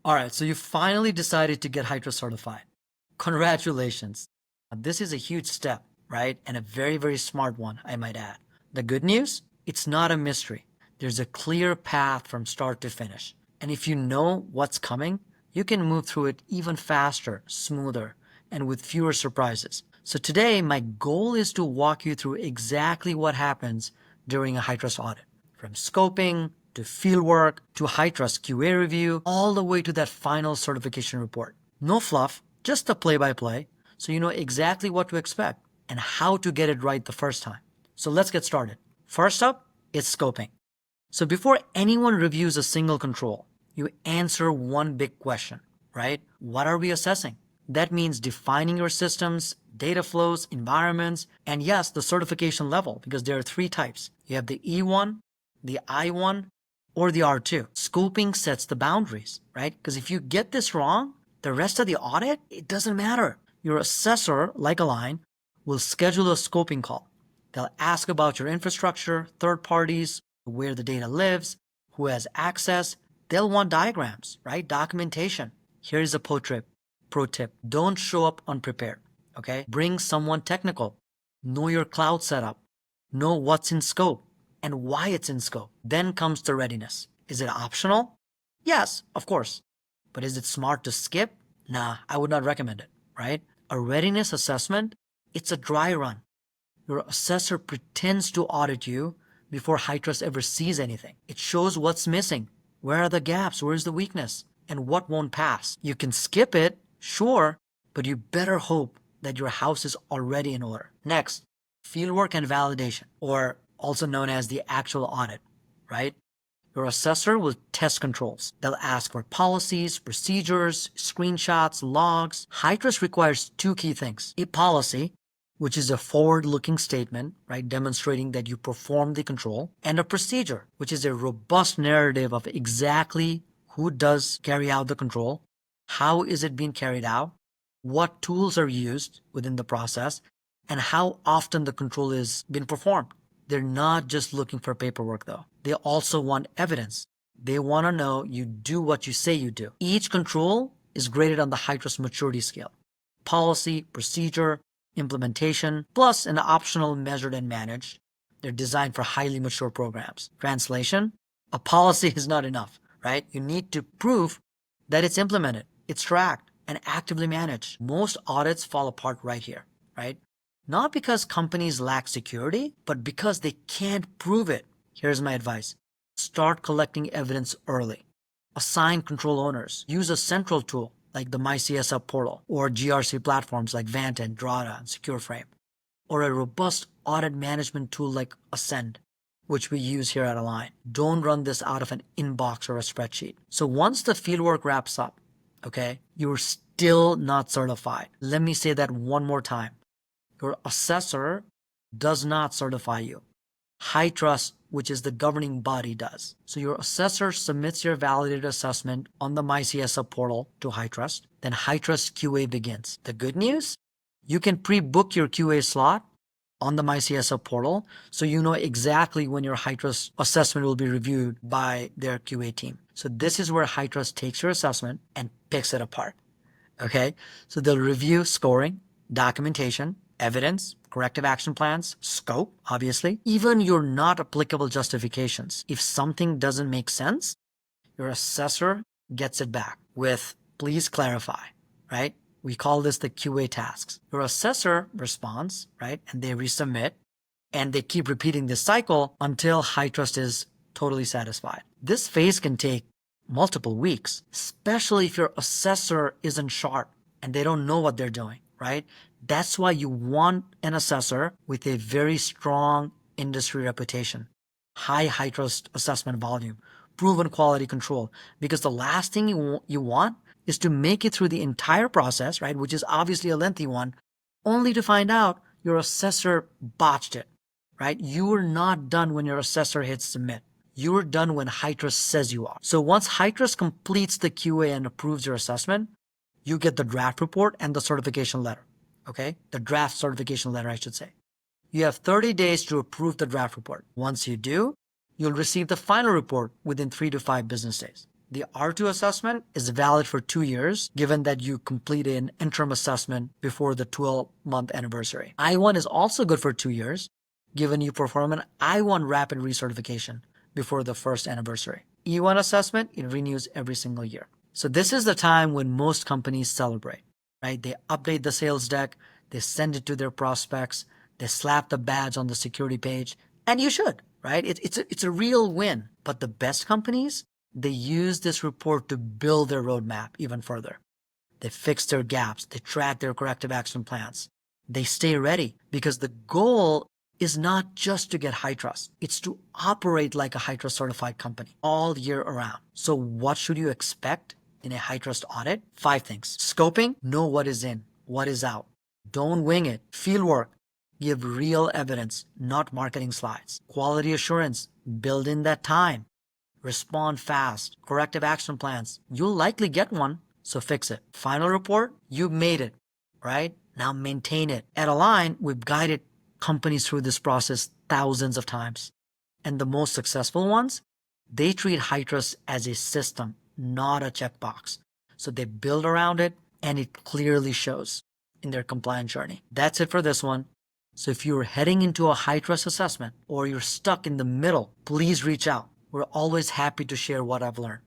All right, so you finally decided to get HITRUST certified. Congratulations. This is a huge step, right? And a very, very smart one, I might add. The good news? It's not a mystery. There's a clear path from start to finish. And if you know what's coming, you can move through it even faster, smoother, and with fewer surprises. So today, my goal is to walk you through exactly what happens during a HITRUST audit, from scoping to fieldwork to HITRUST QA review, all the way to that final certification report. No fluff, just the play-by-play, so you know exactly what to expect and how to get it right the first time. So let's get started. First up, it's scoping. So before anyone reviews a single control, you answer one big question, right? What are we assessing? That means defining your systems, data flows, environments, and yes, the certification level, because there are three types. You have the E1, the I1, or the R2. Scoping sets the boundaries, right? Because if you get this wrong, the rest of the audit, it doesn't matter. Your assessor, like A-LIGN, will schedule a scoping call. They'll ask about your infrastructure, third parties, where the data lives, who has access. They'll want diagrams, right? Documentation. Here's a pro tip. Don't show up unprepared, okay? Bring someone technical. Know your cloud setup. Know what's in scope and why it's in scope. Then comes the readiness. Is it optional? Yes, of course. But is it smart to skip? Nah, I would not recommend it, right? A readiness assessment, it's a dry run. Your assessor pretends to audit you before HITRUST ever sees anything. It shows what's missing. Where are the gaps? Where's the weakness? And what won't pass? You can skip it, sure, but you better hope that your house is already in order. Next, fieldwork and validation, or also known as the actual audit, right? Your assessor will test controls. They'll ask for policies, procedures, screenshots, logs. HITRUST requires two key things: a policy, which is a forward-looking statement, right, demonstrating that you perform the control, and a procedure, which is a robust narrative of exactly who does carry out the control, how is it being carried out, what tools are used within the process, and how often the control is being performed. They're not just looking for paperwork though. They also want evidence. They want to know you do what you say you do. Each control is graded on the HITRUST maturity scale: policy, procedure, implementation, plus an optional measured and managed. They're designed for highly mature programs. Translation: a policy is not enough, right? You need to prove that it's implemented, it's tracked, and actively managed. Most audits fall apart right here, right? Not because companies lack security, but because they can't prove it. Here's my advice. Start collecting evidence early. Assign control owners. Use a central tool like the MyCSL portal, or GRC platforms like Vanta and Drata and SecureFrame, or a robust audit management tool like Ascend, which we use here at A-LIGN. Don't run this out of an inbox or a spreadsheet. So once the fieldwork wraps up, okay, you're still not certified. Let me say that one more time. Your assessor does not certify you. HITRUST, which is the governing body, does. So your assessor submits your validated assessment on the MyCSL portal to HITRUST. Then HITRUST QA begins. The good news? You can pre-book your QA slot on the MyCSL portal, so you know exactly when your HITRUST assessment will be reviewed by their QA team. So this is where HITRUST takes your assessment and picks it apart. Okay? So they'll review scoring, documentation, evidence, corrective action plans, scope, obviously, even your not applicable justifications. If something doesn't make sense, your assessor gets it back with "please clarify," right? We call this the QA tasks. Your assessor responds, right? And they resubmit, and they keep repeating this cycle until HITRUST is totally satisfied. This phase can take multiple weeks, especially if your assessor isn't sharp and they don't know what they're doing, right? That's why you want an assessor with a very strong industry reputation, high HITRUST assessment volume, proven quality control, because the last thing you want is to make it through the entire process, right, which is obviously a lengthy one, only to find out your assessor botched it, right? You are not done when your assessor hits submit. You are done when HITRUST says you are. So once HITRUST completes the QA and approves your assessment, you get the draft report and the certification letter. Okay? The draft certification letter, I should say. You have 30 days to approve the draft report. Once you do, you'll receive the final report within 3 to 5 business days. The R2 assessment is valid for 2 years, given that you complete an interim assessment before the 12-month anniversary. I-1 is also good for 2 years, given you perform an I-1 rapid recertification before the first anniversary. E-1 assessment, it renews every single year. So this is the time when most companies celebrate, right? They update the sales deck, they send it to their prospects, they slap the badge on the security page, and you should, right? It's a real win. But the best companies, they use this report to build their roadmap even further. They fix their gaps, they track their corrective action plans. They stay ready because the goal is not just to get HITRUST, it's to operate like a HITRUST certified company all year around. So what should you expect in a HITRUST audit? 5 things. Scoping, know what is in, what is out. Don't wing it. Fieldwork, give real evidence, not marketing slides. Quality assurance, build in that time. Respond fast. Corrective action plans, you'll likely get one, so fix it. Final report, you made it, right? Now maintain it. At A-LIGN, we've guided companies through this process thousands of times. And the most successful ones, they treat HITRUST as a system, not a checkbox. So they build around it, and it clearly shows in their compliance journey. That's it for this one. So if you're heading into a HITRUST assessment or you're stuck in the middle, please reach out. We're always happy to share what I've learned.